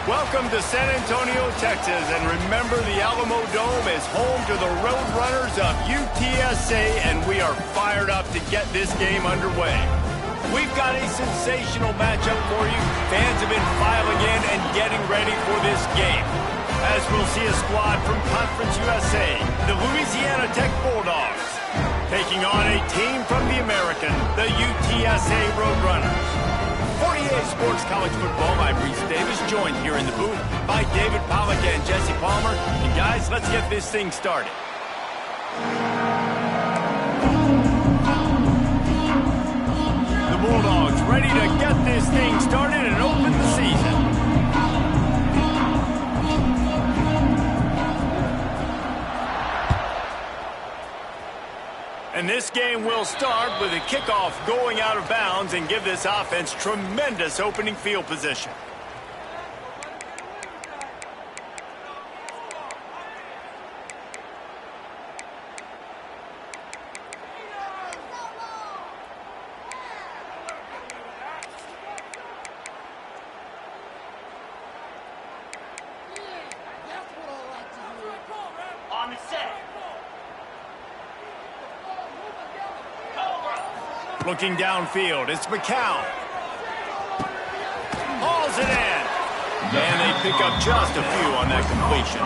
Welcome to San Antonio, Texas, and remember the Alamo Dome is home to the Roadrunners of UTSA, and we are fired up to get this game underway. We've got a sensational matchup for you. Fans have been filing in and getting ready for this game. As we'll see a squad from Conference USA, the Louisiana Tech Bulldogs, taking on a team from the American, the UTSA Roadrunners. 48 Sports College Football, I'm Reese Davis, joined here in the booth by David Pollack and Jesse Palmer. And guys, let's get this thing started. The Bulldogs ready to get this thing started and open the season. And this game will start with a kickoff going out of bounds and give this offense tremendous opening field position. On the set. Looking downfield, it's McCown. Hauls it in. And they pick up just a few on that completion.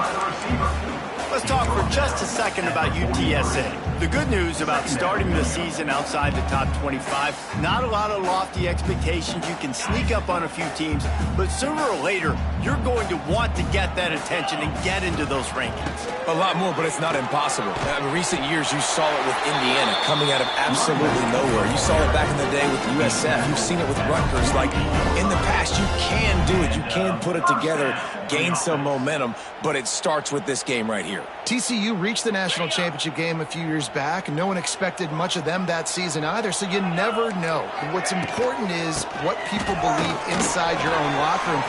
Let's talk for just a second about UTSA. The good news about starting the season outside the top 25, not a lot of lofty expectations. You can sneak up on a few teams, but sooner or later, you're going to want to get that attention and get into those rankings. A lot more, but it's not impossible. In recent years, you saw it with Indiana coming out of absolutely nowhere. You saw it back in the day with USF. You've seen it with Rutgers. Like, in the past, you can do it. You can put it together, gain some momentum, but it starts with this game right here. TCU reached the national championship game a few years back, and no one expected much of them that season either, so you never know. What's important is what people believe inside your own locker room.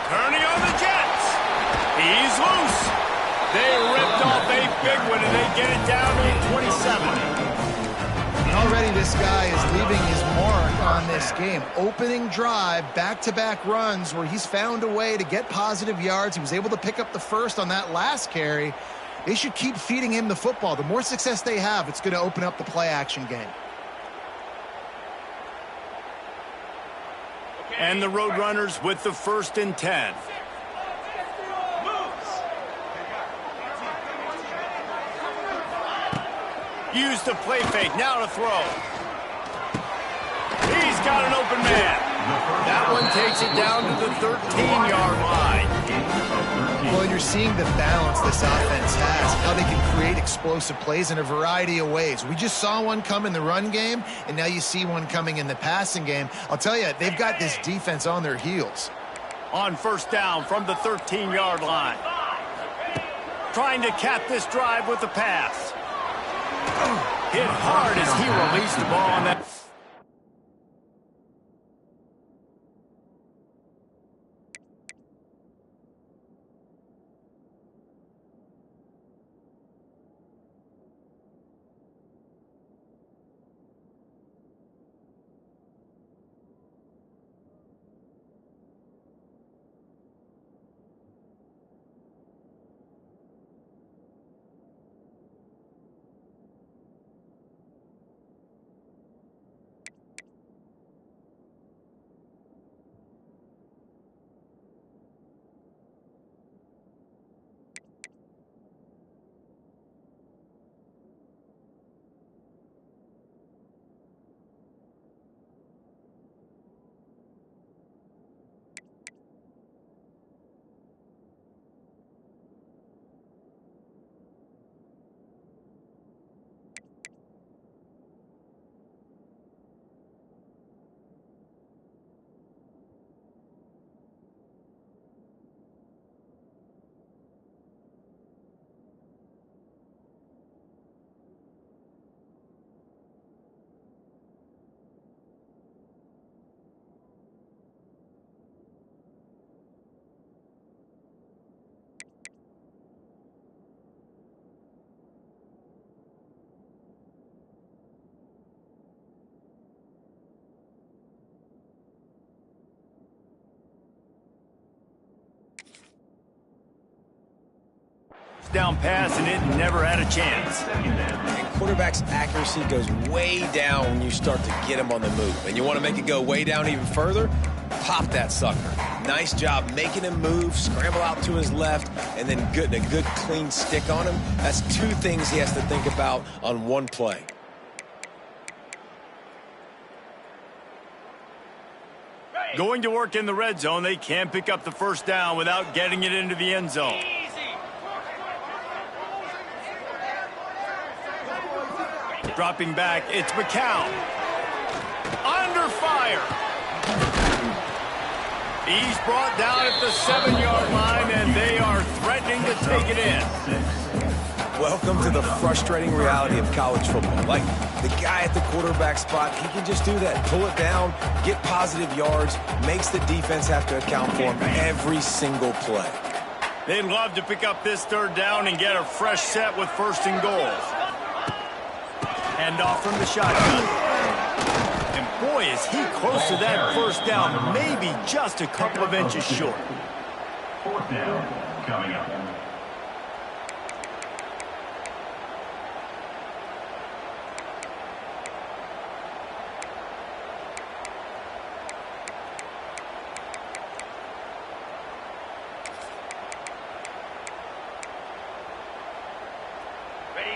Turning on the Jets. He's loose. They ripped off a big one, and they get it down to 27. Already this guy is leaving his mark on this game. Opening drive, back-to-back runs where he's found a way to get positive yards. He was able to pick up the first on that last carry. They should keep feeding him the football. The more success they have, it's going to open up the play-action game. And the Roadrunners with the 1st and 10. Use the play fake, now to throw. He's got an open man. That one takes it down to the 13-yard line. Well, and you're seeing the balance this offense has, how they can create explosive plays in a variety of ways. We just saw one come in the run game, and now you see one coming in the passing game. I'll tell you, they've got this defense on their heels. On 1st down from the 13-yard line. Trying to cap this drive with the pass. Hit hard as he released the ball on that. touchdown pass, and it never had a chance. And quarterback's accuracy goes way down when you start to get him on the move. And you want to make it go way down even further? Pop that sucker. Nice job making him move, scramble out to his left, and then getting a good clean stick on him. That's two things he has to think about on one play. Going to work in the red zone, they can't pick up the first down without getting it into the end zone. Dropping back, it's McCown. Under fire. He's brought down at the 7-yard line, and they are threatening to take it in. Welcome to the frustrating reality of college football. Like, the guy at the quarterback spot, he can just do that. Pull it down, get positive yards, makes the defense have to account for him every single play. They'd love to pick up this third down and get a fresh set with first and goals. Hand off from the shotgun. And boy, is he close to that first down, maybe just a couple of inches short. Fourth down coming up.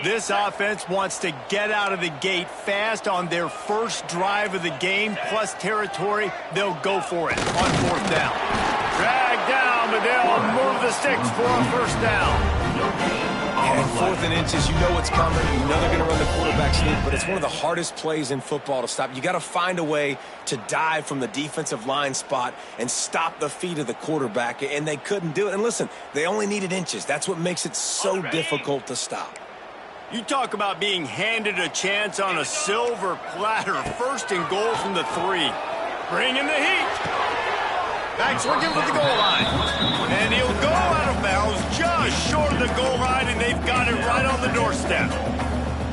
This offense wants to get out of the gate fast on their first drive of the game, plus territory. They'll go for it on fourth down. Drag down, but they'll move the sticks for a first down. And fourth and inches, you know what's coming. You know they're going to run the quarterback sneak, but it's one of the hardest plays in football to stop. You got to find a way to dive from the defensive line spot and stop the feet of the quarterback, and they couldn't do it. And listen, they only needed inches. That's what makes it so difficult to stop. You talk about being handed a chance on a silver platter. First and goal from the 3. Bring in the heat. Back's looking for the goal line. And he'll go out of bounds just short of the goal line, and they've got it right on the doorstep.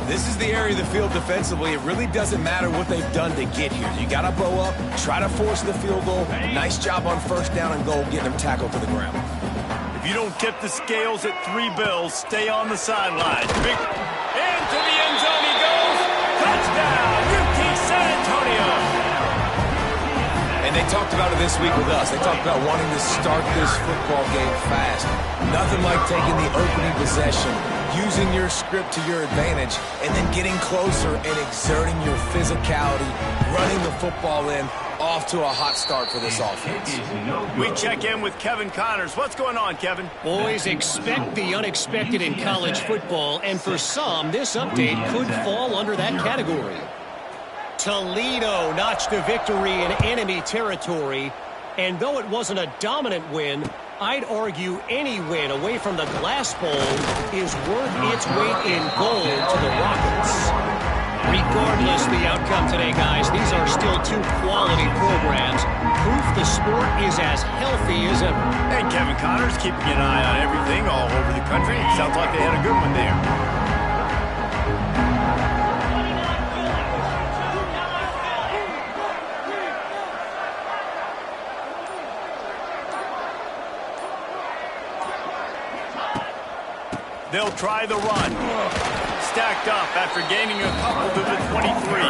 This is the area of the field defensively. It really doesn't matter what they've done to get here. You got to bow up, try to force the field goal. Nice job on first down and goal, getting them tackled to the ground. If you don't tip the scales at 3 bills, stay on the sideline. Into the end zone he goes. Touchdown, UT San Antonio. And they talked about it this week with us. They talked about wanting to start this football game fast. Nothing like taking the opening possession, using your script to your advantage, and then getting closer and exerting your physicality, running the football in. Off to a hot start for this offense. We check in with Kevin Connors. What's going on, Kevin? Boys, expect the unexpected in college football, and for some, this update could fall under that category. Toledo notched a victory in enemy territory, and though it wasn't a dominant win, I'd argue any win away from the Glass Bowl is worth its weight in gold to the Rockets. Regardless the outcome today, guys, these are still 2 quality programs. Proof the sport is as healthy as ever. And Kevin Connors keeping an eye on everything all over the country. Sounds like they had a good one there. They'll try the run. Stacked up after gaining a couple to the 23.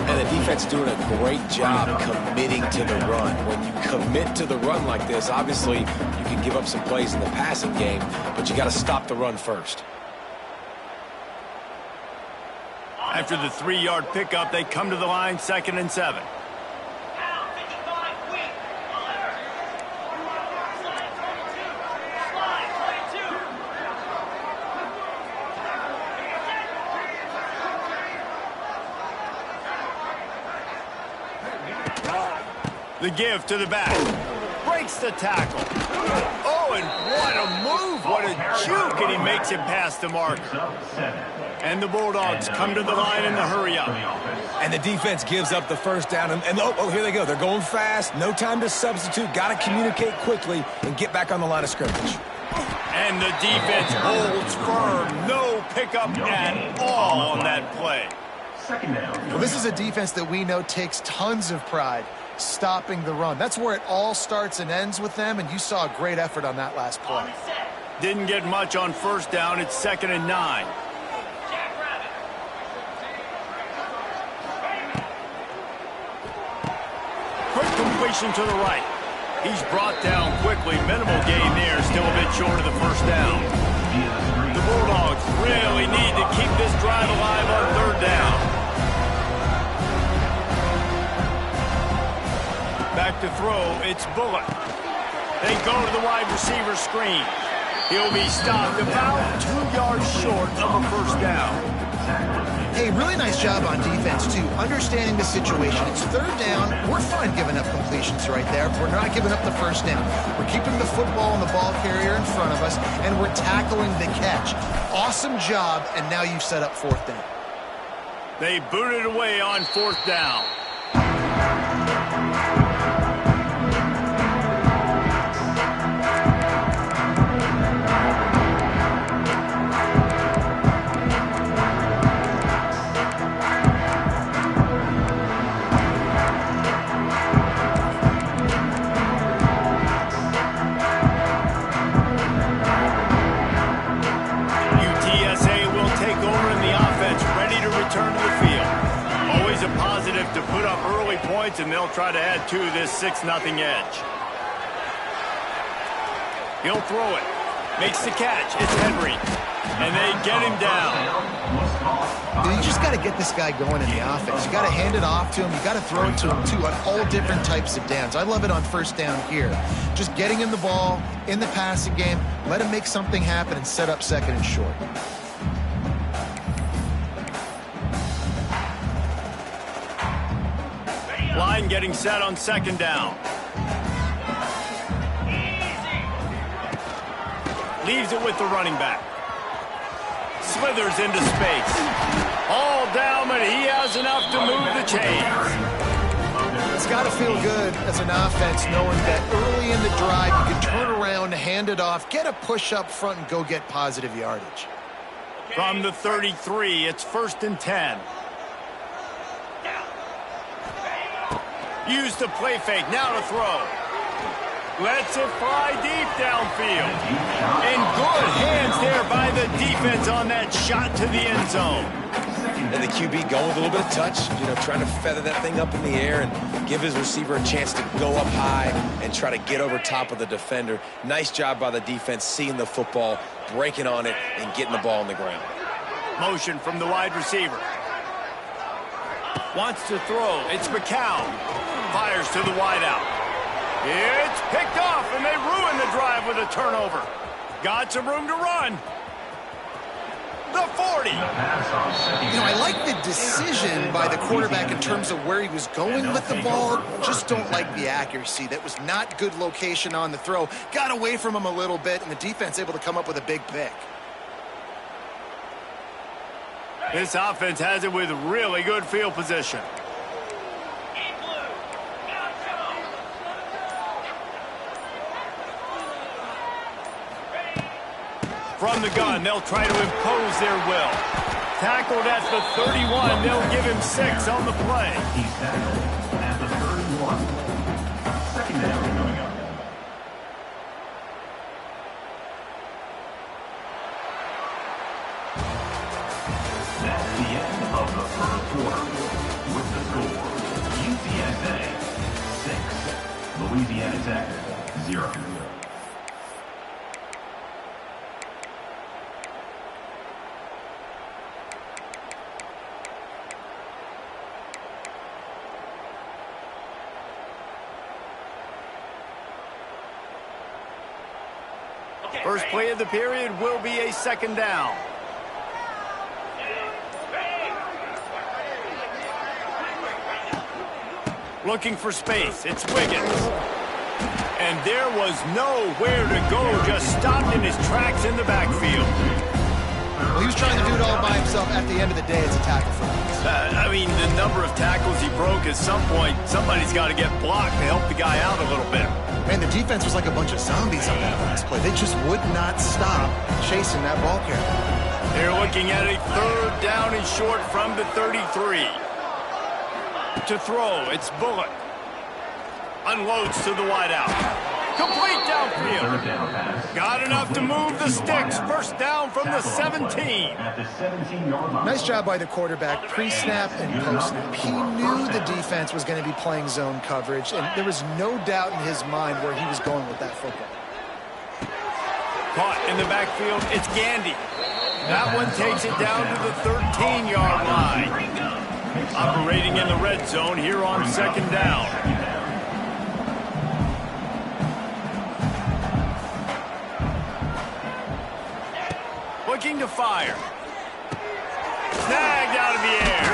And the defense doing a great job committing to the run. When you commit to the run like this, obviously you can give up some plays in the passing game, but you got to stop the run first. After the 3-yard pickup, they come to the line, 2nd and 7. The give to the back. Breaks the tackle. Oh, and what a move. What a juke. And he makes it past the marker. And the Bulldogs come to the line in the hurry-up. And the defense gives up the first down. And oh, here they go. They're going fast. No time to substitute. Got to communicate quickly and get back on the line of scrimmage. And the defense holds firm. No pickup at all on that play. Well, this is a defense that we know takes tons of pride stopping the run. That's where it all starts and ends with them, and you saw a great effort on that last play. Didn't get much on first down. It's 2nd and 9. Quick completion to the right. He's brought down quickly. Minimal gain there. Still a bit short of the first down. The Bulldogs really need to keep this drive alive on 3rd down. Back to throw. It's Bullock. They go to the wide receiver screen. He'll be stopped about 2 yards short of a first down. Hey, really nice job on defense, too, understanding the situation. It's 3rd down. We're fine giving up completions right there. We're not giving up the first down. We're keeping the football and the ball carrier in front of us, and we're tackling the catch. Awesome job, and now you've set up 4th down. They booted away on 4th down. To put up early points, and they'll try to add to this 6-0 edge. He'll throw it. Makes the catch. It's Henry. And they get him down. You just got to get this guy going in the offense. You got to hand it off to him. You got to throw it to him, too, on all different types of downs. I love it on 1st down here. Just getting him the ball in the passing game, let him make something happen and set up 2nd and short. Line getting set on 2nd down. Leaves it with the running back. Slithers into space. All down, but he has enough to move the chains. It's got to feel good as an offense knowing that early in the drive you can turn around, hand it off, get a push up front, and go get positive yardage. From the 33, it's 1st and 10. Use the play fake, now to throw. Lets it fly deep downfield. And good hands there by the defense on that shot to the end zone. And the QB going with a little bit of touch, trying to feather that thing up in the air and give his receiver a chance to go up high and try to get over top of the defender. Nice job by the defense, seeing the football, breaking on it, and getting the ball on the ground. Motion from the wide receiver. Wants to throw. It's McCown. Fires to the wideout. It's picked off, and they ruin the drive with a turnover. Got some room to run. The 40. I like the decision by the quarterback in terms of where he was going with the ball. Just don't like the accuracy. That was not good location on the throw. Got away from him a little bit, and the defense able to come up with a big pick. This offense has it with really good field position. From the gun, they'll try to impose their will. Tackled at the 31, they'll give him 6 on the play. He's tackled at the 31. 2nd down coming up. That's the end of the 1st quarter. With the score, UTSA 6, Louisiana Tech 0. First play of the period will be a 2nd down. Looking for space. It's Wiggins. And there was nowhere to go. Just stopped in his tracks in the backfield. Well, he was trying to do it all by himself. At the end of the day, it's a tackle for him. The number of tackles he broke, at some point, somebody's got to get blocked to help the guy out a little bit. Man, the defense was like a bunch of zombies on that last play. They just would not stop chasing that ball carrier. They're looking at a 3rd down and short from the 33. To throw, it's Bullock. Unloads to the wideout. Complete downfield. Third down pass. Got enough to move the sticks. First down from the 17. At the 17-yard line. Nice job by the quarterback, pre-snap and post-snap. He knew the defense was going to be playing zone coverage, and there was no doubt in his mind where he was going with that football. Caught in the backfield, it's Gandy. That one takes it down to the 13-yard line. Operating in the red zone here on second down. Looking to fire. Snagged out of the air.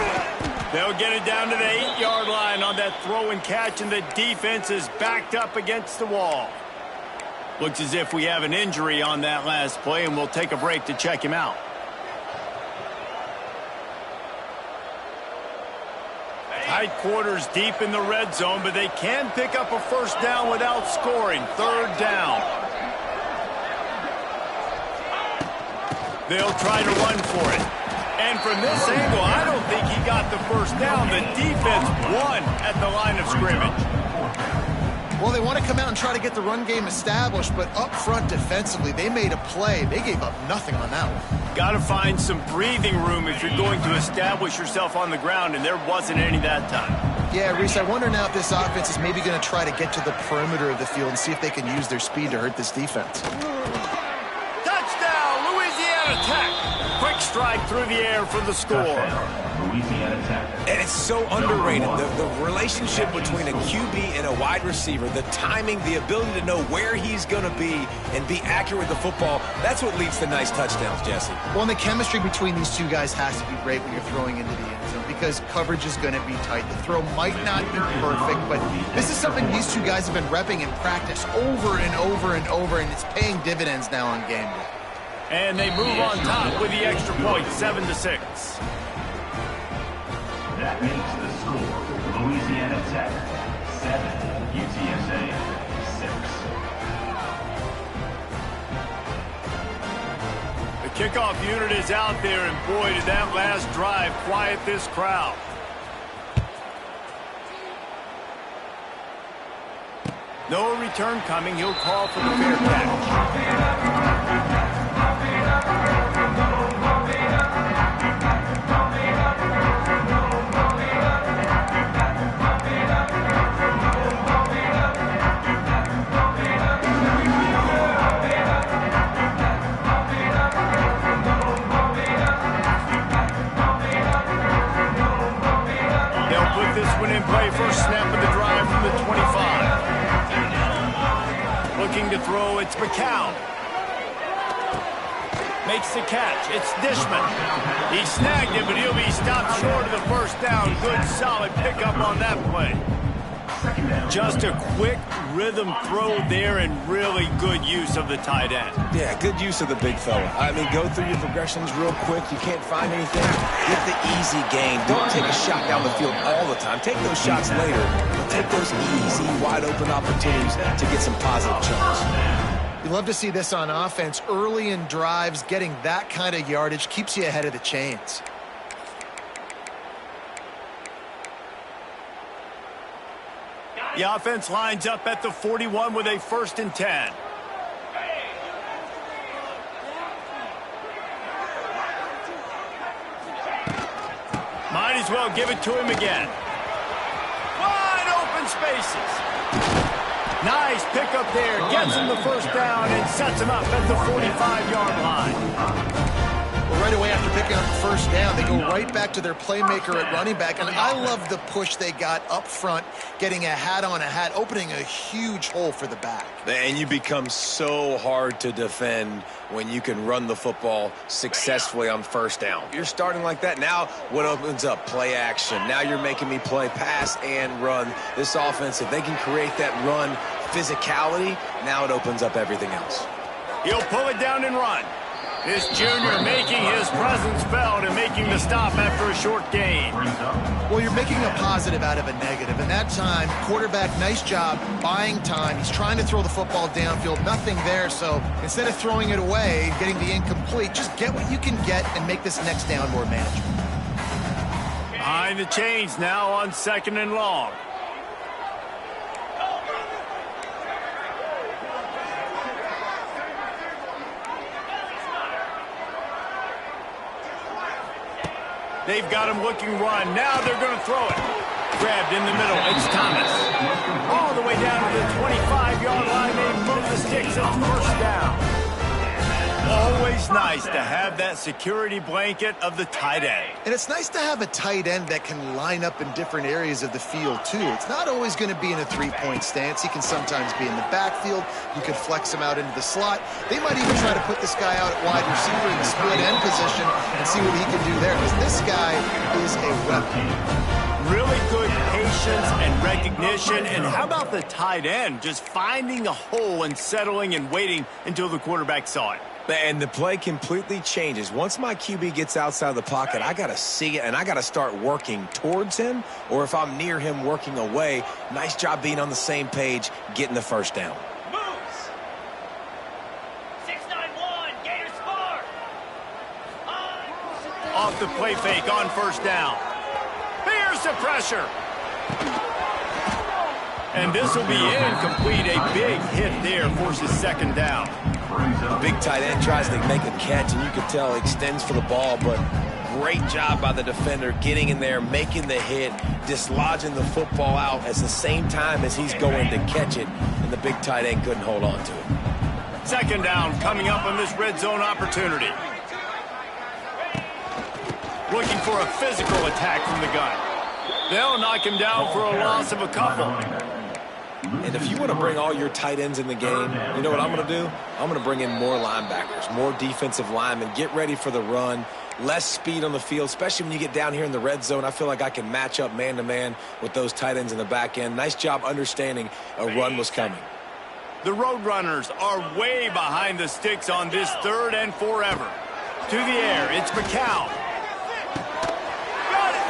They'll get it down to the 8-yard line on that throw and catch, and the defense is backed up against the wall. Looks as if we have an injury on that last play, and we'll take a break to check him out. Tight quarters deep in the red zone, but they can pick up a first down without scoring. Third down. They'll try to run for it. And from this angle, I don't think he got the first down. The defense won at the line of scrimmage. Well, they want to come out and try to get the run game established, but up front defensively, they made a play. They gave up nothing on that one. Got to find some breathing room if you're going to establish yourself on the ground, and there wasn't any that time. Yeah, Reese, I wonder now if this offense is maybe going to try to get to the perimeter of the field and see if they can use their speed to hurt this defense. Touchdown, Louisiana Tech. Quick strike through the air for the score. Louisiana Tech. And it's so underrated. The relationship between a QB and a wide receiver, the timing, the ability to know where he's going to be and be accurate with the football, that's what leads to nice touchdowns, Jesse. Well, and the chemistry between these two guys has to be great when you're throwing into the end zone because coverage is going to be tight. The throw might not be perfect, but this is something these two guys have been repping in practice over and over and over, and it's paying dividends now on game day. And they move on top with the extra point, 7-6. That makes the score Louisiana Tech 7, UTSA 6. The kickoff unit is out there, and boy, did that last drive quiet this crowd. No return coming. He'll call for the fair catch. First snap of the drive from the 25. Looking to throw, it's McCown. Makes the catch, it's Dishman. He snagged it, but he'll be stopped short of the first down. Good, solid pickup on that play. Just a quick rhythm throw there and really good use of the tight end. Yeah, good use of the big fella. I mean, go through your progressions real quick. You can't find anything. Get the easy game. Don't take a shot down the field all the time. Take those shots later, but take those easy, wide-open opportunities to get some positive chunks. You love to see this on offense. Early in drives, getting that kind of yardage keeps you ahead of the chains. The offense lines up at the 41 with a 1st and 10. Might as well give it to him again. Wide open spaces. Nice pickup there. Gets him the first down and sets him up at the 45-yard line. Well, right away after picking up the first down, they go right back to their playmaker at running back. And I love the push they got up front, getting a hat on a hat, opening a huge hole for the back. And you become so hard to defend when you can run the football successfully on first down. You're starting like that. Now what opens up? Play action. Now you're making me play pass and run. This offense, if they can create that run physicality, now it opens up everything else. He'll pull it down and run. This junior making his presence felt and making the stop after a short gain. Well, you're making a positive out of a negative. And that time, quarterback, nice job buying time. He's trying to throw the football downfield. Nothing there. So instead of throwing it away, getting the incomplete, just get what you can get and make this next down more manageable. Behind the chains now on 2nd and long. They've got him looking run. Now they're going to throw it. Grabbed in the middle. It's Thomas. All the way down to the 25-yard line. They move the sticks up first down. Always nice to have that security blanket of the tight end. And it's nice to have a tight end that can line up in different areas of the field, too. It's not always going to be in a three-point stance. He can sometimes be in the backfield. You could flex him out into the slot. They might even try to put this guy out at wide receiver in the split end position and see what he can do there, because this guy is a weapon. Really good patience and recognition. And how about the tight end just finding a hole and settling and waiting until the quarterback saw it? And the play completely changes. Once my QB gets outside of the pocket, I got to see it, and I got to start working towards him, or if I'm near him, working away. Nice job being on the same page, getting the first down. Moves. 6-9-1, Gators score. Off the play fake on first down. Here's the pressure. And this will be incomplete. A big hit there forces second down. The big tight end tries to make a catch, and you can tell he extends for the ball, but great job by the defender getting in there, making the hit, dislodging the football out at the same time as he's going to catch it, and the big tight end couldn't hold on to it. Second down coming up on this red zone opportunity. Looking for a physical attack from the gun. They'll knock him down for a loss of a couple. And if you want to bring all your tight ends in the game, you know what I'm going to do? I'm going to bring in more linebackers, more defensive linemen, get ready for the run, less speed on the field, especially when you get down here in the red zone. I feel like I can match up man-to-man with those tight ends in the back end. Nice job understanding a run was coming. The Roadrunners are way behind the sticks on this third and forever. To the air, it's McCown.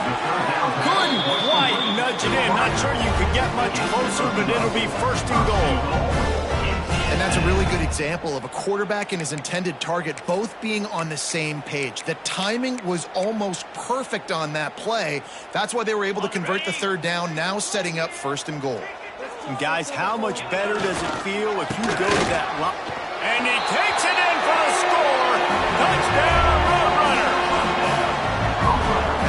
Couldn't quite nudge it in. Not sure you could get much closer, but it'll be first and goal. And that's a really good example of a quarterback and his intended target both being on the same page. The timing was almost perfect on that play. That's why they were able to convert the third down, now setting up first and goal. And guys, how much better does it feel if you go to that line? And he takes it in for the score. Touchdown, Roadrunner.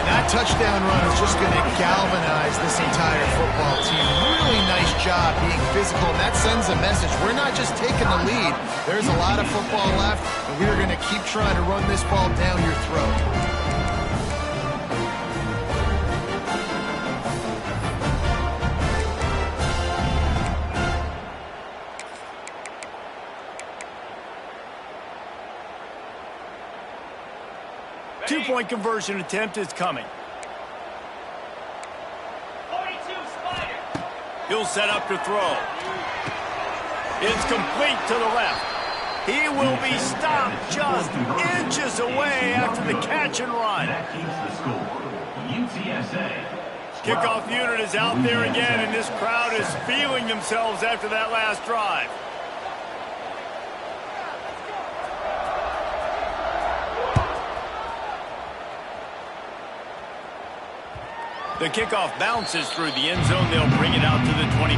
That touchdown run is just going to galvanize this entire football team. Really nice job being physical, and that sends a message. We're not just taking the lead. There's a lot of football left, and we're going to keep trying to run this ball down your throat. Two-point conversion attempt is coming. 42 Spider. He'll set up to throw. It's complete to the left. He will be stopped just inches away after the catch and run. That keeps the score. UTSA. Kickoff unit is out there again, and this crowd is feeling themselves after that last drive. The kickoff bounces through the end zone. They'll bring it out to the 25.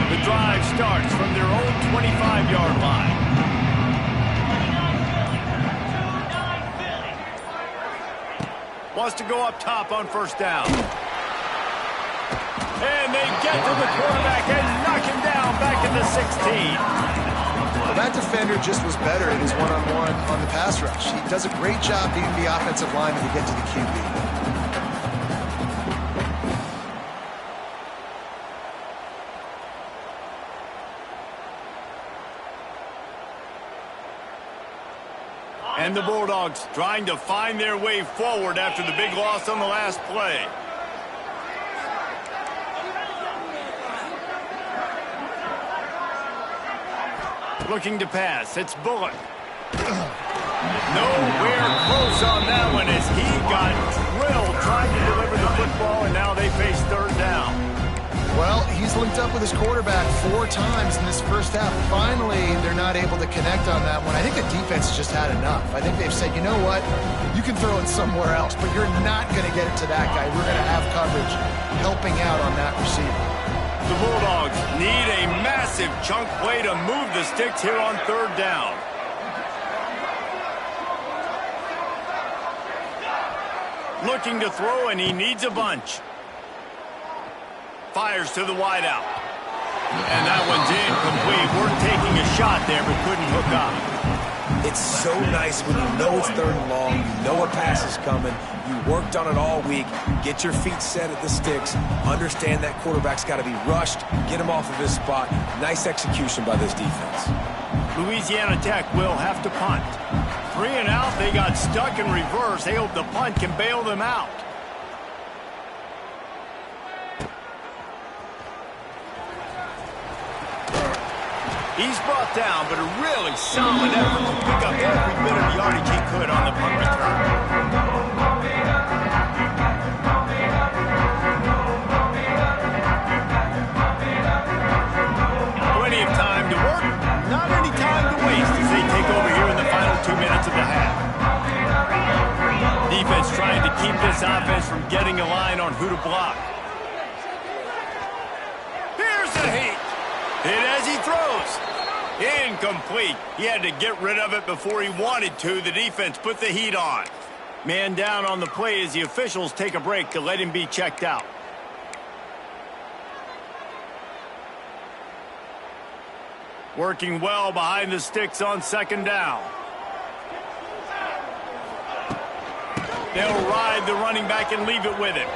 The drive starts from their own 25-yard line. 29 Philly. Wants to go up top on first down. And they get to the quarterback and knock him down back at the 16. Well, that defender just was better in his one-on-one on the pass rush. He does a great job being the offensive lineman to get to the QB. And the Bulldogs trying to find their way forward after the big loss on the last play. Looking to pass. It's Bullock. Nowhere close on that one as he got drilled trying to deliver the football, and now they face third down. Well, he's He's linked up with his quarterback 4 times in this first half. Finally, they're not able to connect on that one. I think the defense just had enough. I think they've said, you know what? You can throw it somewhere else, but you're not going to get it to that guy. We're going to have coverage helping out on that receiver. The Bulldogs need a massive chunk play to move the sticks here on 3rd down. Looking to throw, and he needs a bunch. Fires to the wideout. And that one's incomplete. We're taking a shot there, but couldn't hook up. It's so nice when you know it's 3rd and long, you know a pass is coming, you worked on it all week, get your feet set at the sticks, understand that quarterback's got to be rushed, get him off of his spot. Nice execution by this defense. Louisiana Tech will have to punt. 3 and out, they got stuck in reverse. They hope the punt can bail them out. He's brought down, but a really solid effort to pick up every bit of yardage he could on the punt return. Plenty of time to work, not any time to waste as they take over here in the final 2 minutes of the half. Defense trying to keep this offense from getting a line on who to block. Here's the heat. Hit as he throws. Incomplete. He had to get rid of it before he wanted to. The defense put the heat on. Man down on the play as the officials take a break to let him be checked out. Working well behind the sticks on 2nd down. They'll ride the running back and leave it with him.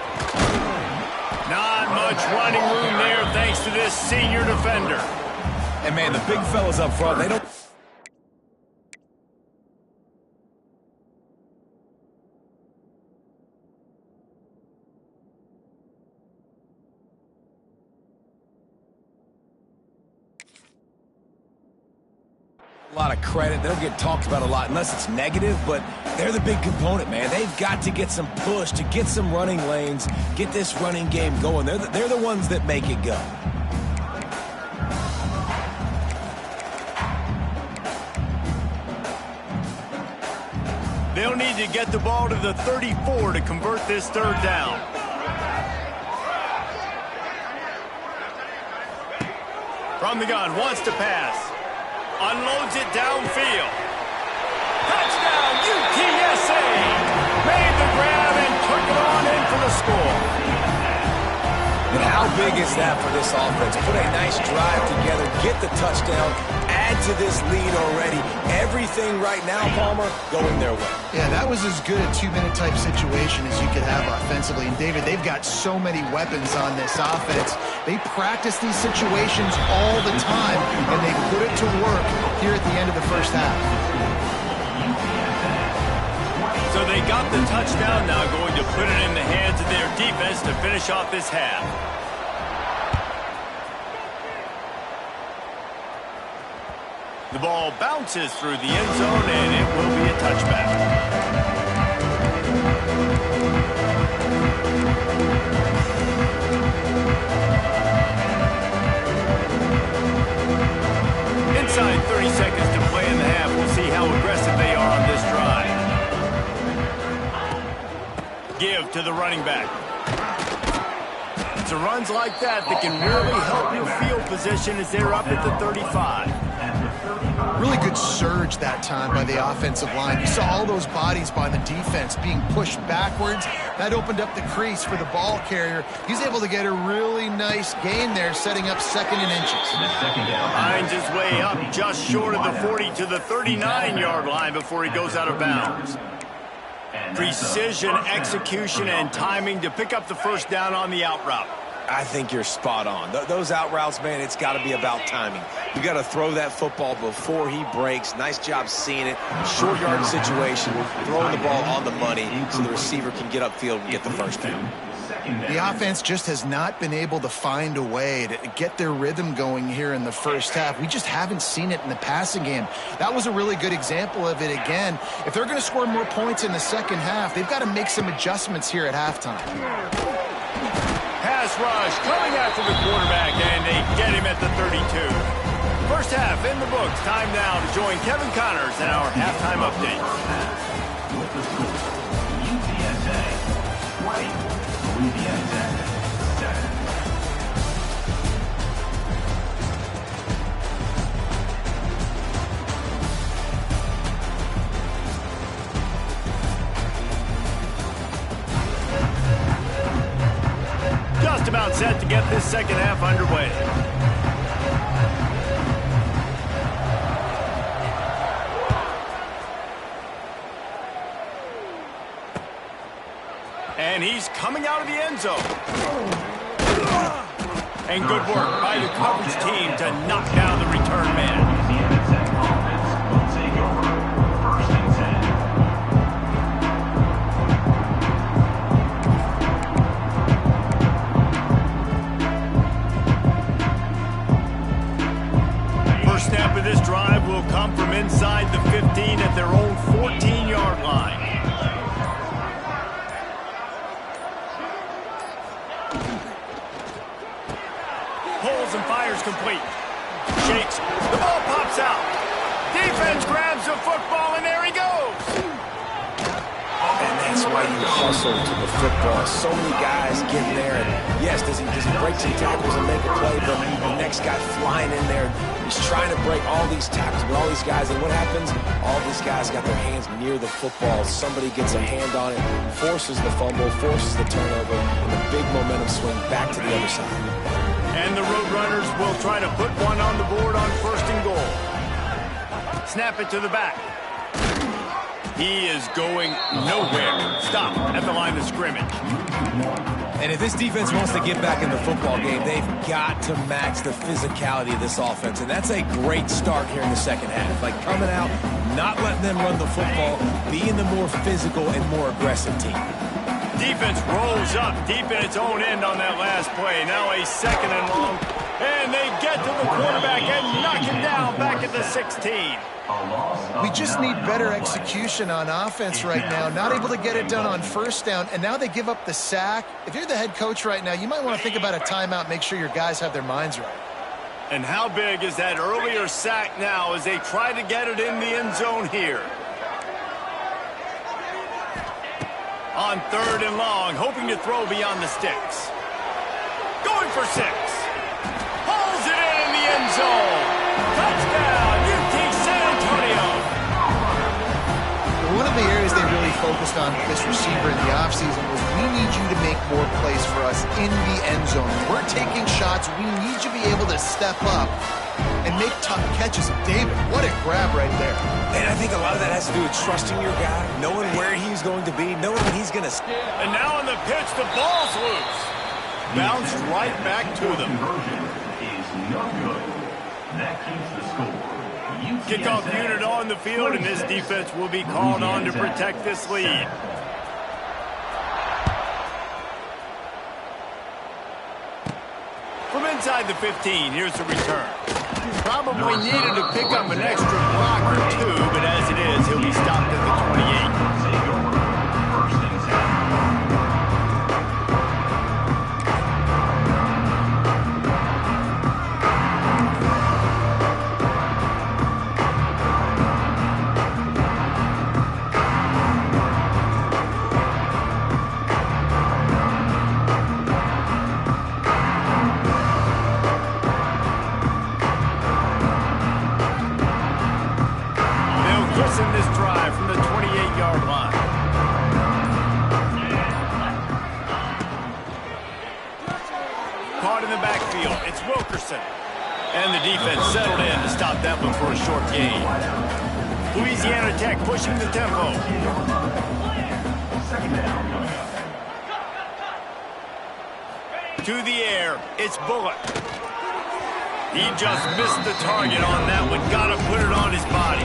Not much running room there thanks to this senior defender. And, man, the big fellas up front, they don't... a lot of credit. They don't get talked about a lot unless it's negative, but they're the big component, man. They've got to get some push, to get some running lanes, get this running game going. They're the ones that make it go. They'll need to get the ball to the 34 to convert this 3rd down. From the gun, wants to pass. Unloads it downfield. Touchdown, UTSA! Made the grab and took it on in for the score. And how big is that for this offense? Put a nice drive together, get the touchdown, add to this lead already. Everything right now, Palmer, going their way. Yeah, that was as good a 2-minute type situation as you could have offensively. And, David, they've got so many weapons on this offense. They practice these situations all the time, and they put it to work here at the end of the first half. So they got the touchdown, now going to put it in the hands of their defense to finish off this half. The ball bounces through the end zone, and it will be a touchback. Inside 30 seconds to play in the half. We'll see how aggressive they are on this drive. Give to the running back. It's a runs like that can really help your field position as they're up at the 35. Really good surge that time by the offensive line. You saw all those bodies by the defense being pushed backwards. That opened up the crease for the ball carrier. He's able to get a really nice gain there, setting up 2nd and inches. Finds his way up just short of the 40 to the 39-yard line before he goes out of bounds. Precision, execution, and timing to pick up the 1st down on the out route. I think you're spot on. Those out routes, man, it's got to be about timing. You got to throw that football before he breaks. Nice job seeing it. Short yard situation, throwing the ball on the money so the receiver can get upfield and get the 1st down. The offense just has not been able to find a way to get their rhythm going here in the first half. We just haven't seen it in the passing game. That was a really good example of it again. If they're going to score more points in the second half, they've got to make some adjustments here at halftime. pass rush coming after the quarterback, and they get him at the 32. First half in the books. Time now to join Kevin Connors in our halftime update. With the score, UTSA 20, Louisiana Tech 7. Just about set to get this second half underway. And he's coming out of the end zone. And good work by the coverage team to knock down the return man. Louisiana Tech offense will take over. First and 10. First snap of this drive will come from inside the 15 at their own 14-yard line. Pulls and fires complete. Shakes. The ball pops out. Defense grabs the football, and there he goes. And that's why you hustle to the football. So many guys get there, and yes, does he break some tackles and make a play, but the next guy flying in there, he's trying to break all these tackles with all these guys, and what happens? All these guys got their hands near the football. Somebody gets a hand on it, forces the fumble, forces the turnover, and the big momentum swing back to the other side. And the Roadrunners will try to put one on the board on first and goal. Snap it to the back. He is going nowhere. Stop at the line of scrimmage. And if this defense wants to get back in the football game, they've got to match the physicality of this offense. And that's a great start here in the second half. Like coming out, not letting them run the football, being the more physical and more aggressive team. Defense rolls up deep in its own end on that last play. Now a second and long. And they get to the quarterback and knock him down back at the 16. We just need better execution on offense right now. Not able to get it done on first down, and now they give up the sack. If you're the head coach right now, you might want to think about a timeout, make sure your guys have their minds right. And how big is that earlier sack now as they try to get it in the end zone here? On third and long, hoping to throw beyond the sticks. Going for 6. Pulls it in the end zone. Touchdown, UT San Antonio. One of the areas they really focused on with this receiver in the offseason was we need you to make more plays for us in the end zone. We're taking shots. We need you to be able to step up and make tough catches. David, what a grab right there. And I think a lot of that has to do with trusting your guy, knowing where he's going to be, knowing when he's going to... And now on the pitch, the ball's loose. Bounced right back to them. Conversion is no good. That keeps the score. Kickoff unit on the field, and this defense will be called on to protect this lead. From inside the 15, here's the return. Probably needed to pick up an extra block or 2, but as it is, he'll be stopped at the 28. First and In this drive from the 28-yard line. Caught in the backfield. It's Wilkerson. And the defense settled in to stop that one for a short gain. Louisiana Tech pushing the tempo. To the air. It's Bullock. He just missed the target on that one. Gotta put it on his body.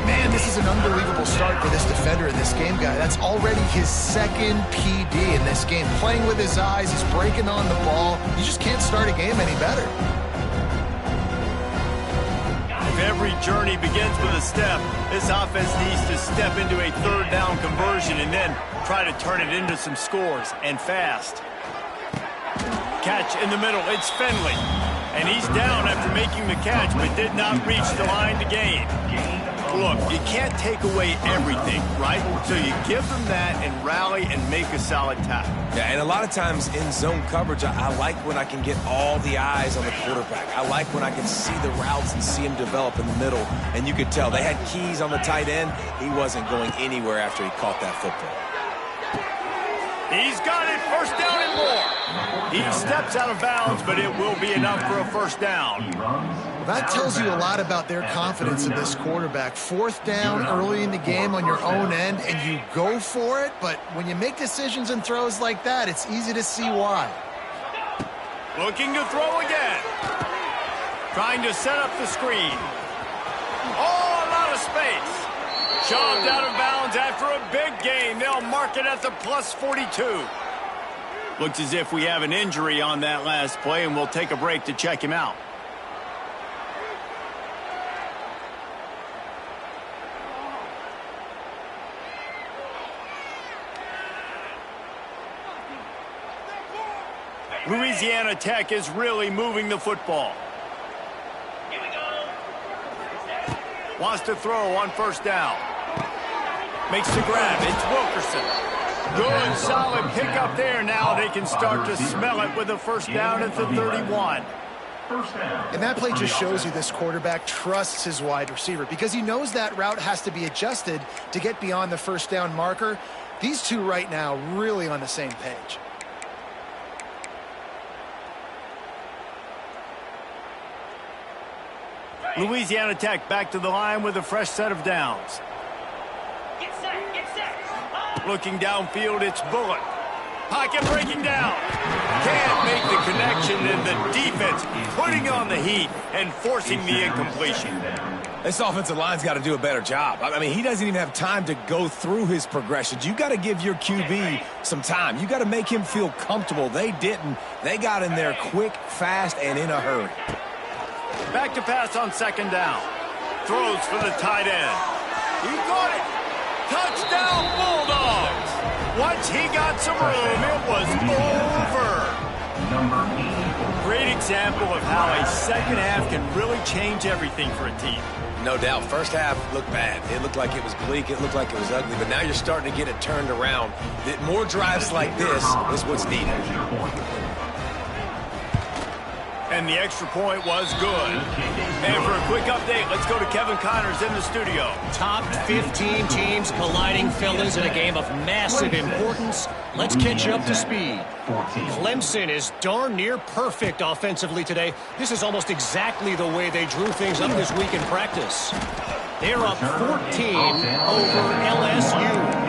Man, this is an unbelievable start for this defender in this game, guy. That's already his second PD in this game. Playing with his eyes, he's breaking on the ball. You just can't start a game any better. If every journey begins with a step, this offense needs to step into a third down conversion and then try to turn it into some scores, and fast. Catch in the middle. It's Finley. And he's down after making the catch, but did not reach the line to gain. Look, you can't take away everything, right? So you give them that and rally and make a solid tackle. Yeah, and a lot of times in zone coverage, I like when I can get all the eyes on the quarterback. I like when I can see the routes and see him develop in the middle. And you could tell they had keys on the tight end. He wasn't going anywhere after he caught that football. He's got it, first down and more. He steps out of bounds, but it will be enough for a first down. Well, that tells you a lot about their confidence in this quarterback. Fourth down early in the game on your own end, and you go for it, but when you make decisions and throws like that, it's easy to see why. Looking to throw again. Trying to set up the screen. Oh, a lot of space. Shoved out of bounds after a big gain. They'll mark it at the plus 42. Looks as if we have an injury on that last play, and we'll take a break to check him out. Louisiana Tech is really moving the football. Here we go. Wants to throw on first down. Makes the grab. It's Wilkerson. Good, solid pickup there. Now they can start to smell it with a first down at the 31. And that play just shows you this quarterback trusts his wide receiver because he knows that route has to be adjusted to get beyond the first down marker. These two right now really on the same page. Louisiana Tech back to the line with a fresh set of downs. Get set, get set. Looking downfield, it's Bullock. Pocket breaking down. Can't make the connection, and the defense putting on the heat and forcing the incompletion. This offensive line's got to do a better job. I mean, he doesn't even have time to go through his progressions. You got to give your QB some time. You got to make him feel comfortable. They didn't. They got in there quick, fast, and in a hurry. Back to pass on second down. Throws for the tight end. He got it. Touchdown, Bulldogs. Once he got some room, it was over. Great example of how a second half can really change everything for a team. No doubt. First half looked bad. It looked like it was bleak. It looked like it was ugly. But now you're starting to get it turned around. More drives like this is what's needed. And the extra point was good. And for a quick update, let's go to Kevin Connors in the studio. Top 15 teams colliding, fellas, in a game of massive importance. Let's catch up to speed. Clemson is darn near perfect offensively today. This is almost exactly the way they drew things up this week in practice. They're up 14 over LSU.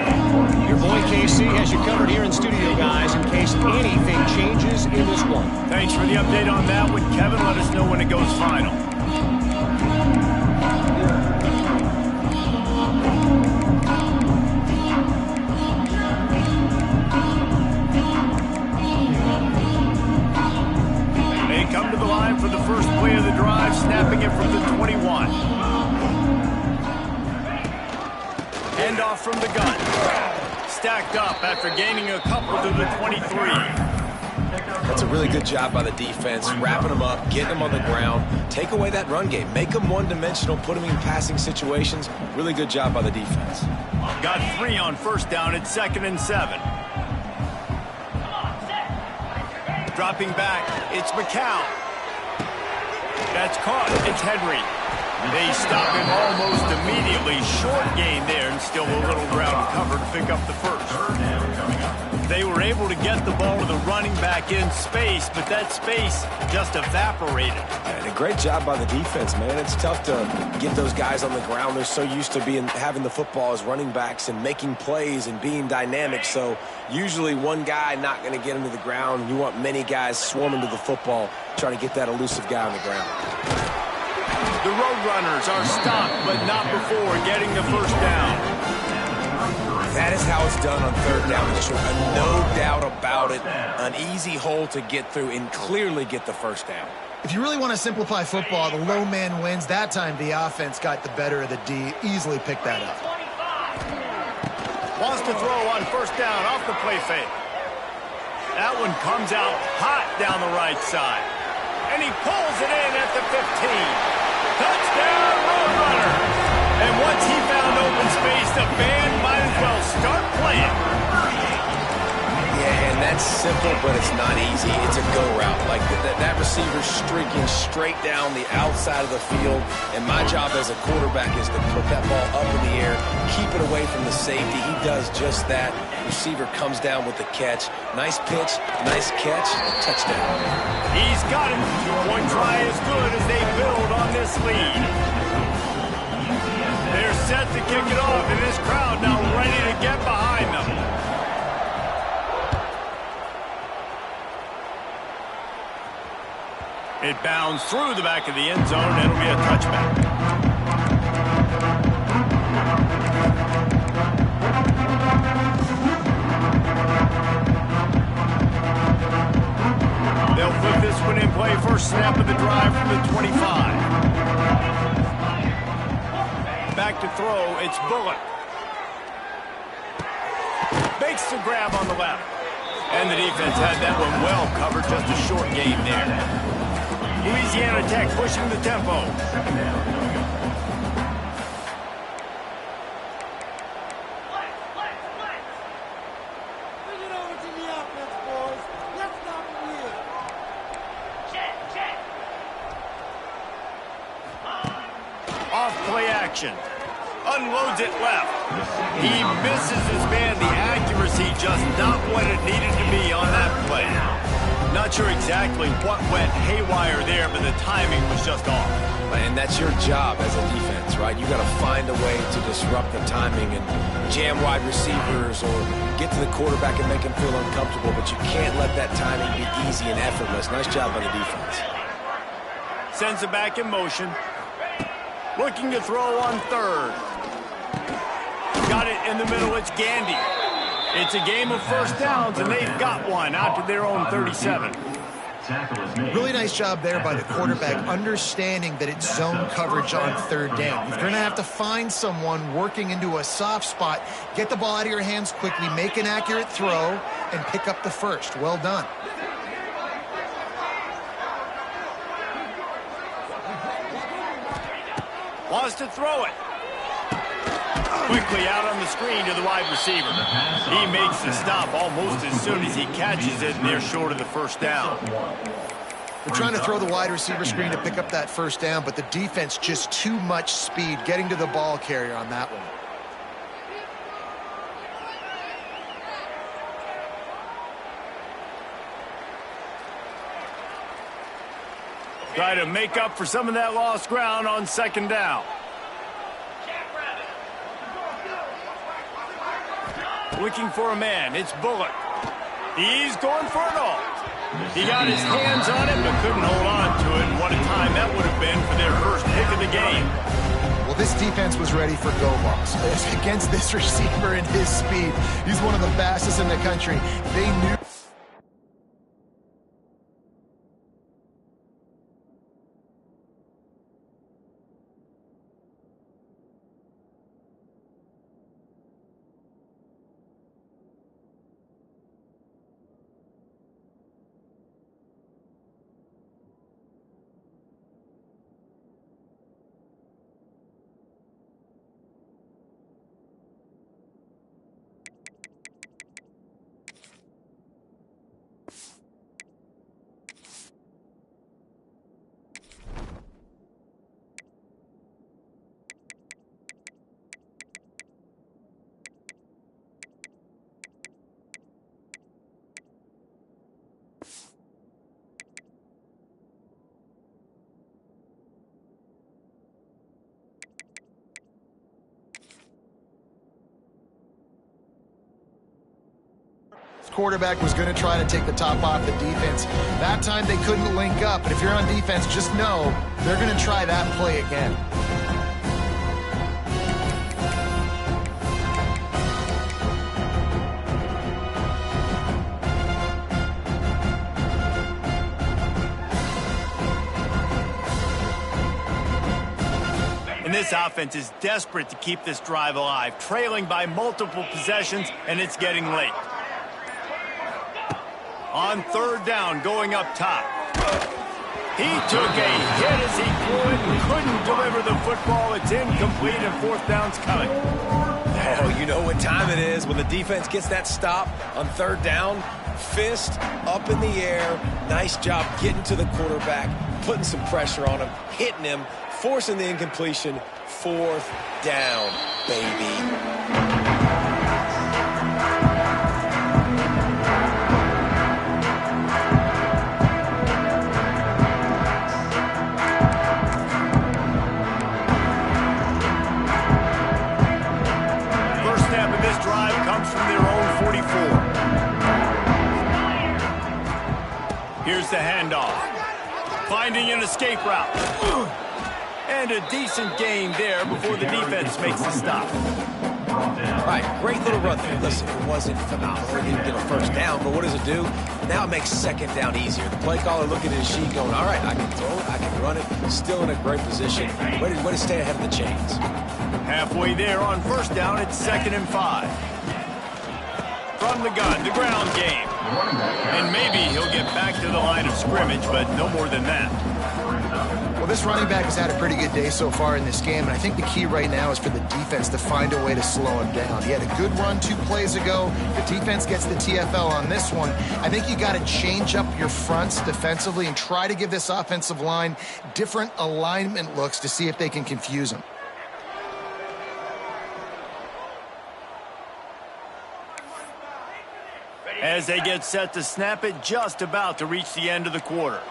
Your boy KC has you covered here in studio, guys, in case anything changes in this one. Thanks for the update on that one, Kevin. Let us know when it goes final. They come to the line for the first play of the drive, snapping it from the 21. Handoff from the gun. Stacked up after gaining a couple to the 23. That's a really good job by the defense, wrapping them up, getting them on the ground. Take away that run game. Make them one-dimensional, put them in passing situations. Really good job by the defense. Got 3 on first down at 2nd and 7. Dropping back, it's McCown. That's caught, it's Henry. They stop him almost immediately. Short gain there, and still a little ground cover to pick up the first. They were able to get the ball to the running back in space, but that space just evaporated. And a great job by the defense, man. It's tough to get those guys on the ground. They're so used to having the football as running backs and making plays and being dynamic. So usually one guy not going to get into the ground. You want many guys swarming to the football, trying to get that elusive guy on the ground. The Roadrunners are stopped, but not before getting the first down. That is how it's done on third down. No doubt about it. An easy hole to get through and clearly get the first down. If you really want to simplify football, the low man wins. That time the offense got the better of the D. Easily picked that up. Wants to throw on first down off the play fake. That one comes out hot down the right side. And he pulls it in at the 15. Touchdown, Roadrunner. And once he found open space, the band might as well start playing. Yeah, and that's simple, but it's not easy. It's a go route. Like that receiver's streaking straight down the outside of the field, and my job as a quarterback is to put that ball up in the air, keep it away from the safety. He does just that. Receiver comes down with the catch. Nice pitch, nice catch, touchdown. He's got it. Two-point try as good as they build on this lead. They're set to kick it off, and this crowd now ready to get behind them. It bounds through the back of the end zone, and it'll be a touchback. They'll put this one in play first snap of the drive from the 25. Back to throw, it's Bullock. Makes the grab on the left. And the defense had that one well covered, just a short gain there. Louisiana Tech pushing the tempo. Off play action. Unloads it left. He misses his man. The accuracy just not what it needed to be on that play. Not sure exactly what went haywire there, but the timing was just off. And that's your job as a defense, right? You got to find a way to disrupt the timing and jam wide receivers or get to the quarterback and make him feel uncomfortable, but you can't let that timing be easy and effortless. Nice job by the defense. Sends it back in motion. Looking to throw on third. Got it in the middle. It's Gandy. It's a game of first downs, and they've got one out to their own 37. Really nice job there by the quarterback, understanding that it's zone coverage on third down. You're going to have to find someone working into a soft spot, get the ball out of your hands quickly, make an accurate throw, and pick up the first. Well done. Wants to throw it. Quickly out on the screen to the wide receiver. He makes the stop almost as soon as he catches it, and they're short of the first down. They're trying to throw the wide receiver screen to pick up that first down, but the defense just too much speed getting to the ball carrier on that one. Try to make up for some of that lost ground on second down. Looking for a man. It's Bullock. He's going for it all. He got his hands on it, but couldn't hold on to it. And what a time that would have been for their first pick of the game. Well, this defense was ready for go balls. Against this receiver and his speed, he's one of the fastest in the country. They knew. Quarterback was going to try to take the top off the defense. That time they couldn't link up, but if you're on defense, just know they're going to try that play again. And this offense is desperate to keep this drive alive, trailing by multiple possessions, and it's getting late. On third down, going up top. He took a hit as he threw it and couldn't deliver the football. It's incomplete and fourth down's coming. Oh, you know what time it is when the defense gets that stop on third down. Fist up in the air. Nice job getting to the quarterback, putting some pressure on him, hitting him, forcing the incompletion. Fourth down, baby. From their own 44. Here's the handoff. Finding an escape route. And a decent gain there before the defense makes the stop. All right, great little run there. Listen, it wasn't phenomenal. He didn't get a first down, but what does it do? Now it makes second down easier. The play caller looking at his sheet going, all right, I can throw it, I can run it. Still in a great position. Way to stay ahead of the chains. Halfway there on first down, it's 2nd and 5. From the gun, the ground game. And maybe he'll get back to the line of scrimmage, but no more than that. Well, this running back has had a pretty good day so far in this game, and I think the key right now is for the defense to find a way to slow him down. He had a good run 2 plays ago. The defense gets the TFL on this one. I think you got to change up your fronts defensively and try to give this offensive line different alignment looks to see if they can confuse him. As they get set to snap it, just about to reach the end of the quarter.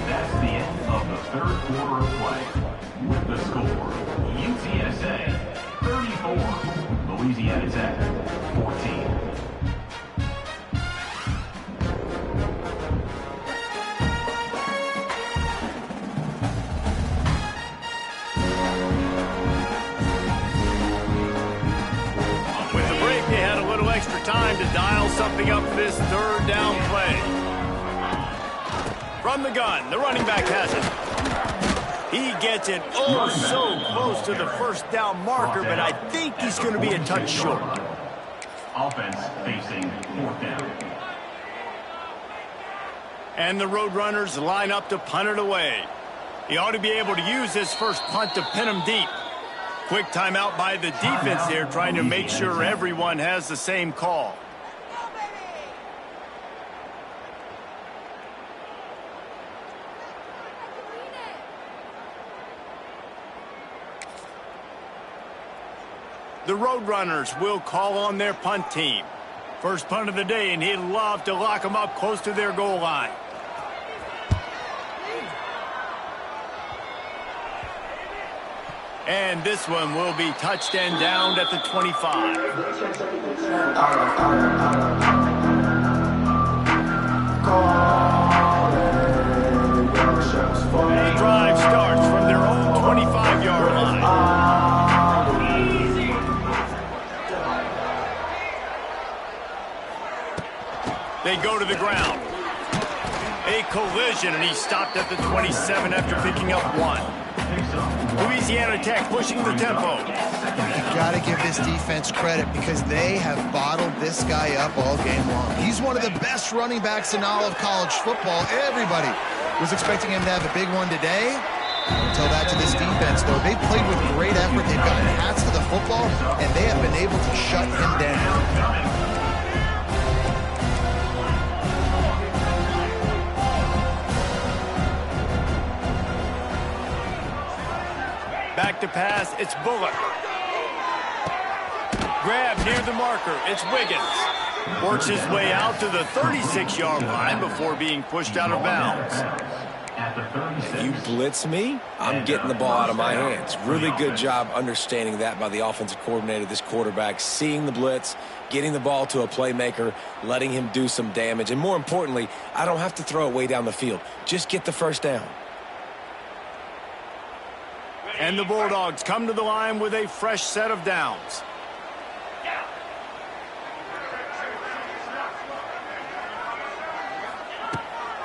That's the end of the third quarter of play. With the score, UTSA 34, Louisiana Tech 14. Extra time to dial something up this third down play. From the gun, the running back has it. He gets it oh so close to the first down marker, but I think he's going to be a touch short. Offense facing fourth down. And the Roadrunners line up to punt it away. He ought to be able to use this first punt to pin him deep. Quick timeout by the defense there, trying to make sure everyone has the same call. The Roadrunners will call on their punt team. First punt of the day, and he'd love to lock them up close to their goal line. And this one will be touched and downed at the 25. The drive starts from their own 25-yard line. They go to the ground. A collision, and he stopped at the 27 after picking up 1. Louisiana Tech pushing the tempo. You've got to give this defense credit because they have bottled this guy up all game long. He's one of the best running backs in all of college football. Everybody was expecting him to have a big one today. Don't tell that to this defense, though. They played with great effort. They've gotten hats to the football, and they have been able to shut him down. Back to pass, it's Bullock. Grab near the marker, it's Wiggins. Works his way out to the 36-yard line before being pushed out of bounds. If you blitz me, I'm getting the ball out of my hands. Really good job understanding that by the offensive coordinator, this quarterback, seeing the blitz, getting the ball to a playmaker, letting him do some damage. And more importantly, I don't have to throw it way down the field. Just get the first down. And the Bulldogs come to the line with a fresh set of downs.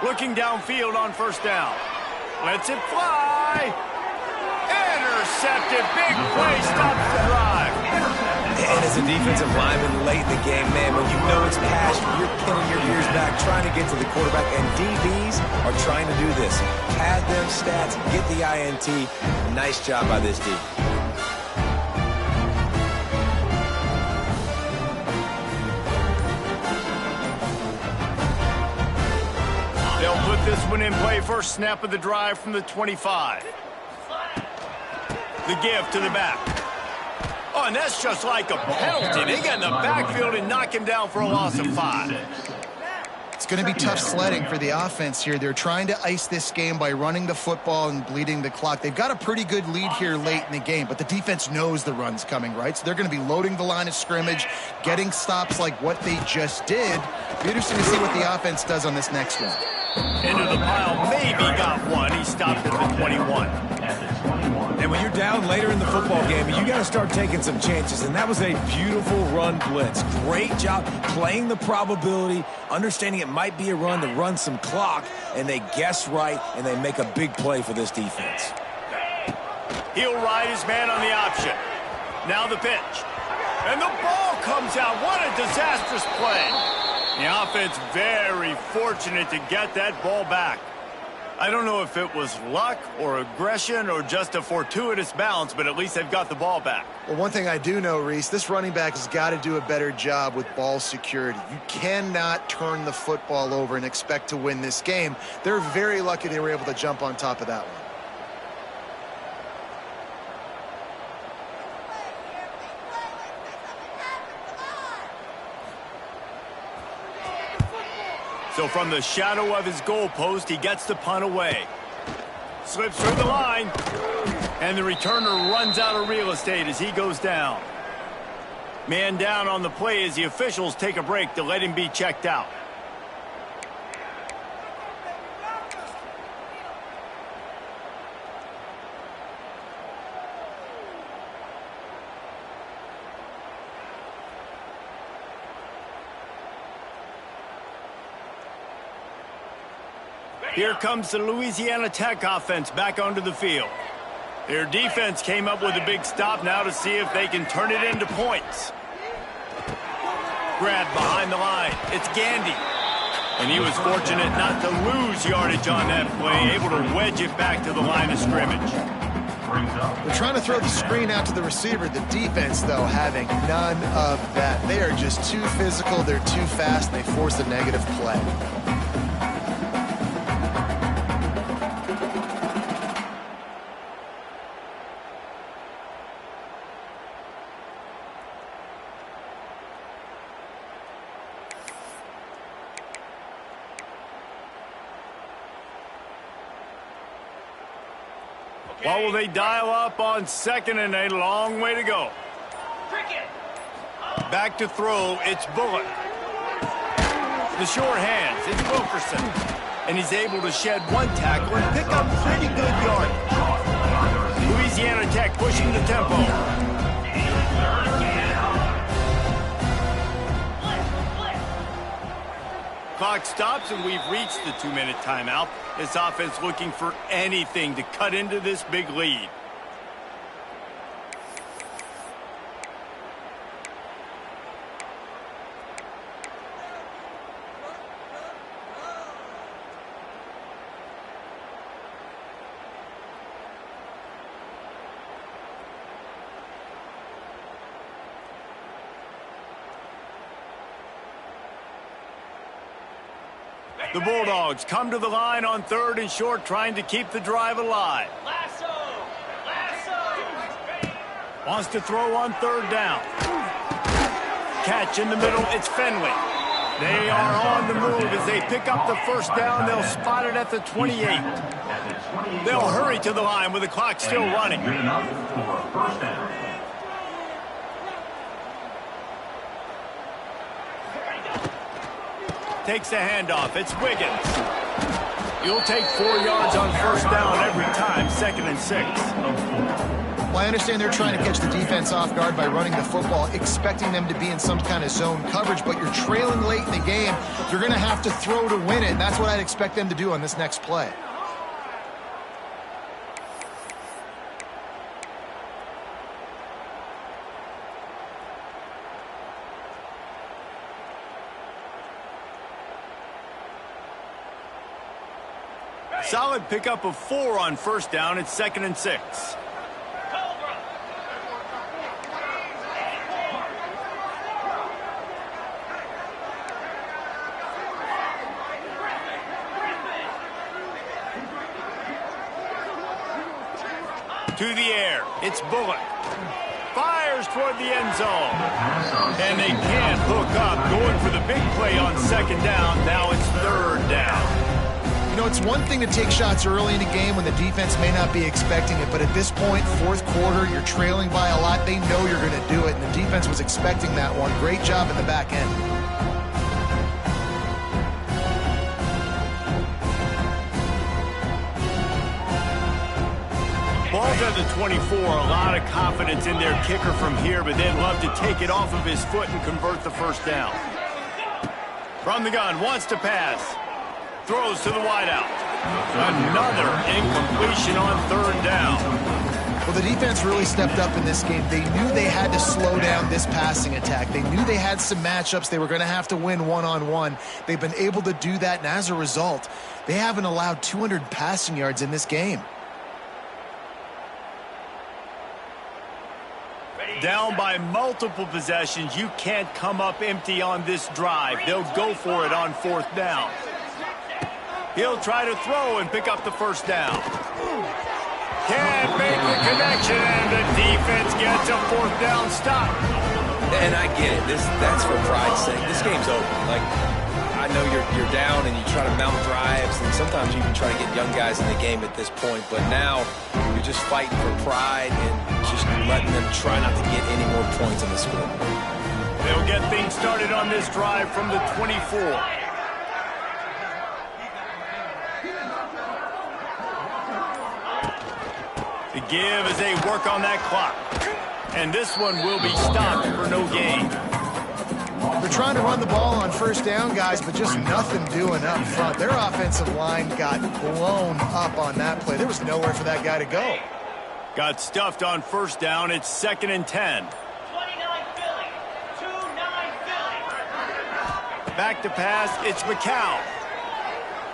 Looking downfield on first down. Lets it fly. try. Intercepted. Big play stops the drive. And as a defensive lineman late in the game, man, when you know it's past, you're pinning your ears back, trying to get to the quarterback, and DBs are trying to do this. Pad them stats, get the INT. Nice job by this D. They'll put this one in play. First snap of the drive from the 25. The give to the back. Oh, and that's just like a penalty. They get in the backfield and knock him down for a loss of 5. It's going to be tough sledding for the offense here. They're trying to ice this game by running the football and bleeding the clock. They've got a pretty good lead here late in the game, but the defense knows the run's coming, right? So they're going to be loading the line of scrimmage, getting stops like what they just did. Be interesting to see what the offense does on this next one. Into the pile, maybe got one. He stopped at the 21. And when you're down later in the football game, you got to start taking some chances. And that was a beautiful run blitz. Great job playing the probability, understanding it might be a run to run some clock, and they guess right, and they make a big play for this defense. He'll ride his man on the option. Now the pitch. And the ball comes out. What a disastrous play. The offense very fortunate to get that ball back. I don't know if it was luck or aggression or just a fortuitous bounce, but at least they've got the ball back. Well, one thing I do know, Reese, this running back has got to do a better job with ball security. You cannot turn the football over and expect to win this game. They're very lucky they were able to jump on top of that one. So from the shadow of his goalpost, he gets the punt away. Slips through the line. And the returner runs out of real estate as he goes down. Man down on the play as the officials take a break to let him be checked out. Here comes the Louisiana Tech offense back onto the field. Their defense came up with a big stop now to see if they can turn it into points. Grab behind the line. It's Gandy. And he was fortunate not to lose yardage on that play, able to wedge it back to the line of scrimmage. They're trying to throw the screen out to the receiver. The defense, though, having none of that. They are just too physical. They're too fast. And they force a negative play. What will they dial up on second and a long way to go? Back to throw, it's Bullock. The short hands, it's Wilkerson. And he's able to shed one tackle and pick up pretty good yardage. Louisiana Tech pushing the tempo. Clock stops and we've reached the 2-minute timeout. This offense looking for anything to cut into this big lead. The Bulldogs come to the line on 3rd and short, trying to keep the drive alive. Lasso! Wants to throw on 3rd down. Catch in the middle, it's Fenley. They are on the move as they pick up the 1st down. They'll spot it at the 28. They'll hurry to the line with the clock still running. Good enough for a first down. Takes the handoff. It's Wiggins. You'll take 4 yards on 1st down every time, 2nd and 6. Well, I understand they're trying to catch the defense off guard by running the football, expecting them to be in some kind of zone coverage, but you're trailing late in the game. You're going to have to throw to win it, and that's what I'd expect them to do on this next play. Solid pickup of 4 on first down. It's 2nd and 6. To the air. It's Bullock. Fires toward the end zone. And they can't hook up. Going for the big play on 2nd down. Now it's 3rd down. You know, it's one thing to take shots early in a game when the defense may not be expecting it, but at this point, 4th quarter, you're trailing by a lot. They know you're going to do it, and the defense was expecting that one. Great job in the back end. Ball's at the 24. A lot of confidence in their kicker from here, but they'd love to take it off of his foot and convert the first down. From the gun, wants to pass. Throws to the wideout. Another incompletion on 3rd down. Well, the defense really stepped up in this game. They knew they had to slow down this passing attack. They knew they had some matchups they were going to have to win one-on-one. They've been able to do that, and as a result, they haven't allowed 200 passing yards in this game. Down by multiple possessions. You can't come up empty on this drive. They'll go for it on 4th down. He'll try to throw and pick up the first down. Can't make the connection, and the defense gets a 4th down stop. And I get it. That's for pride's sake. This game's over. Like, I know you're down and you try to mount drives, and sometimes you even try to get young guys in the game at this point. But now you're just fighting for pride and just letting them try not to get any more points on the score. They'll get things started on this drive from the 24. The give as they work on that clock. And this one will be stopped for no gain. They're trying to run the ball on first down, guys, but just nothing doing up front. Their offensive line got blown up on that play. There was nowhere for that guy to go. Got stuffed on first down. It's 2nd and 10. 29 Philly. 2-9 Philly. Back to pass. It's McCown.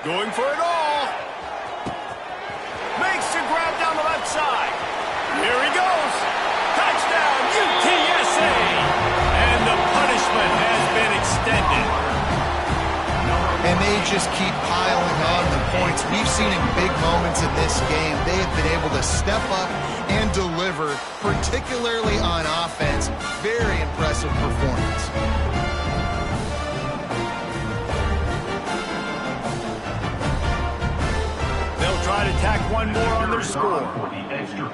Going for it all. Makes the grab down the left side. Here he goes. Touchdown, UTSA. And the punishment has been extended. And they just keep piling on the points. We've seen in big moments in this game, they have been able to step up and deliver, particularly on offense. Very impressive performance. They'll try to tack one more on their score. For the extra